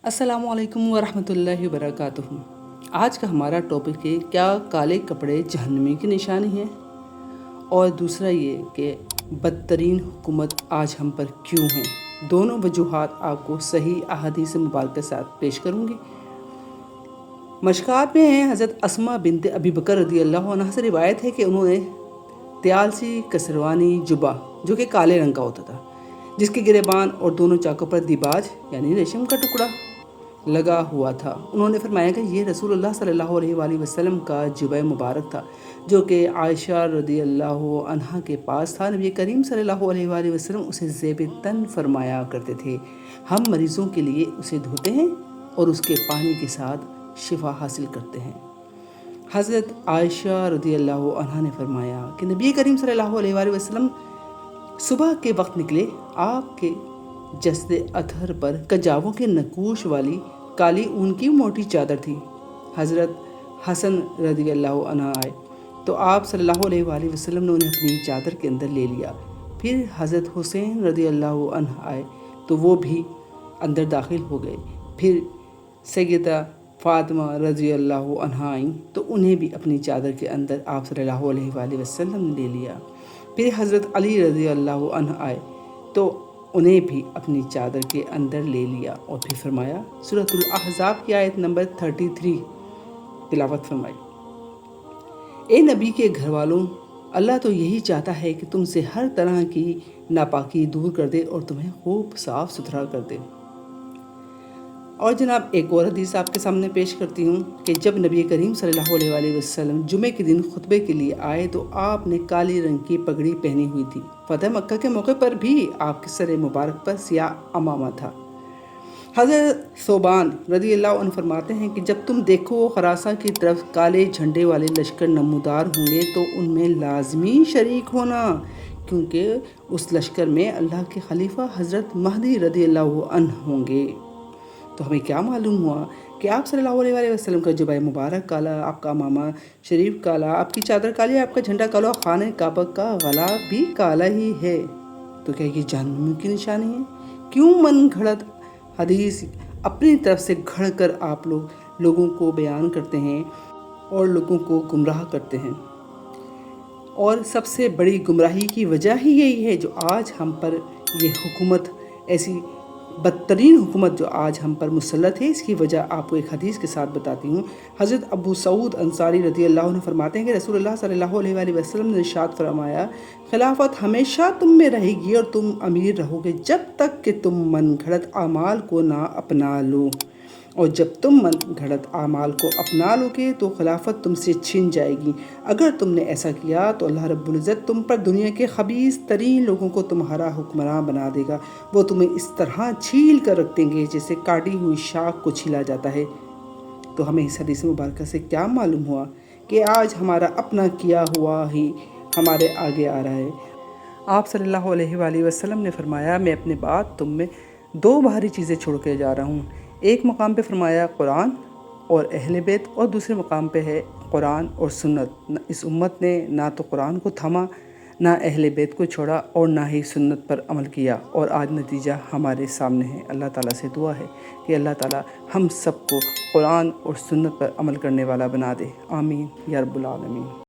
السلام علیکم ورحمۃ اللہ وبرکاتہ۔ آج کا ہمارا ٹاپک ہے کیا کالے کپڑے جہنمی کی نشانی ہیں، اور دوسرا یہ کہ بدترین حکومت آج ہم پر کیوں ہیں۔ دونوں وجوہات آپ کو صحیح احادیث مبارکہ کے ساتھ پیش کروں گی۔ مشکات میں ہیں حضرت اسماء بنت ابی بکر رضی اللہ عنہ سے روایت ہے کہ انہوں نے تیالسی کسروانی جبہ جو کہ کالے رنگ کا ہوتا تھا، جس کے گریبان اور دونوں چاکوں پر دیباج یعنی ریشم کا ٹکڑا لگا ہوا تھا۔ انہوں نے فرمایا کہ یہ رسول اللہ صلی اللہ علیہ وآلہ وسلم کا جبہ مبارک تھا، جو کہ عائشہ رضی اللہ عنہا کے پاس تھا۔ نبی کریم صلی اللہ علیہ وآلہ وسلم اسے زیب تن فرمایا کرتے تھے۔ ہم مریضوں کے لیے اسے دھوتے ہیں اور اس کے پانی کے ساتھ شفا حاصل کرتے ہیں۔ حضرت عائشہ رضی اللہ عنہا نے فرمایا کہ نبی کریم صلی اللہ علیہ وآلہ وسلم صبح کے وقت نکلے، آپ کے جسد اطہر پر کجاووں کے نقوش والی کالی اون کی موٹی چادر تھی۔ حضرت حسن رضی اللہ عنہ آئے تو آپ صلی اللہ علیہ وآلہ وسلم نے انہیں اپنی چادر کے اندر لے لیا۔ پھر حضرت حسین رضی اللہ عنہ آئے تو وہ بھی اندر داخل ہو گئے۔ پھر سیدہ فاطمہ رضی اللہ عنہ آئیں تو انہیں بھی اپنی چادر کے اندر آپ صلی اللہ علیہ وآلہ وسلم نے لے لیا۔ پھر حضرت علی رضی اللہ عنہ آئے تو انہیں بھی اپنی چادر کے اندر لے لیا، اور پھر فرمایا سورۃ الاحزاب کی آیت نمبر 33 تلاوت فرمائی۔ اے نبی کے گھر والوں، اللہ تو یہی چاہتا ہے کہ تم سے ہر طرح کی ناپاکی دور کر دے اور تمہیں خوب صاف ستھرا کر دے۔ اور جناب ایک اور حدیث آپ کے سامنے پیش کرتی ہوں کہ جب نبی کریم صلی اللہ علیہ وآلہ وسلم جمعے کے دن خطبے کے لیے آئے تو آپ نے کالی رنگ کی پگڑی پہنی ہوئی تھی۔ فتح مکہ کے موقع پر بھی آپ کے سر مبارک پر سیاہ عمامہ تھا۔ حضرت ثوبان رضی اللہ عنہ فرماتے ہیں کہ جب تم دیکھو خراساں کی طرف کالے جھنڈے والے لشکر نمودار ہوں گے تو ان میں لازمی شریک ہونا، کیونکہ اس لشکر میں اللہ کے خلیفہ حضرت مہدی رضی اللہ عنہ ہوں گے۔ تو ہمیں کیا معلوم ہوا کہ آپ صلی اللہ علیہ وآلہ وسلم کا جبہ مبارک کالا، آپ کا امامہ شریف کالا، آپ کی چادر کالی، آپ کا جھنڈا کالا، خانہ کعبہ کا غلا بھی کالا ہی ہے۔ تو کیا یہ جہنم کی نشانی ہے؟ کیوں من گھڑت حدیث اپنی طرف سے گھڑ کر آپ لوگوں کو بیان کرتے ہیں اور لوگوں کو گمراہ کرتے ہیں؟ اور سب سے بڑی گمراہی کی وجہ ہی یہی ہے جو آج ہم پر یہ حکومت، ایسی بدترین حکومت جو آج ہم پر مسلط ہے، اس کی وجہ آپ کو ایک حدیث کے ساتھ بتاتی ہوں۔ حضرت ابو سعود انصاری رضی اللہ عنہ فرماتے ہیں کہ رسول اللہ صلی اللہ علیہ وآلہ وسلم نے ارشاد فرمایا، خلافت ہمیشہ تم میں رہے گی اور تم امیر رہو گے جب تک کہ تم من گھڑت اعمال کو نہ اپنا لو، اور جب تم من گھڑت اعمال کو اپنا لو گے تو خلافت تم سے چھن جائے گی۔ اگر تم نے ایسا کیا تو اللہ رب العزت تم پر دنیا کے خبیث ترین لوگوں کو تمہارا حکمراں بنا دے گا۔ وہ تمہیں اس طرح چھیل کر رکھ دیں گے جیسے کاٹی ہوئی شاخ کو چھیلا جاتا ہے۔ تو ہمیں اس حدیث مبارکہ سے کیا معلوم ہوا کہ آج ہمارا اپنا کیا ہوا ہی ہمارے آگے آ رہا ہے۔ آپ صلی اللہ علیہ وآلہ وسلم نے فرمایا، میں اپنے بعد تم میں دو بھاری چیزیں چھوڑ کے جا رہا ہوں۔ ایک مقام پہ فرمایا قرآن اور اہل بیت، اور دوسرے مقام پہ ہے قرآن اور سنت۔ اس امت نے نہ تو قرآن کو تھاما، نہ اہل بیت کو چھوڑا، اور نہ ہی سنت پر عمل کیا، اور آج نتیجہ ہمارے سامنے ہے۔ اللہ تعالیٰ سے دعا ہے کہ اللہ تعالیٰ ہم سب کو قرآن اور سنت پر عمل کرنے والا بنا دے۔ آمین یا رب العالمین۔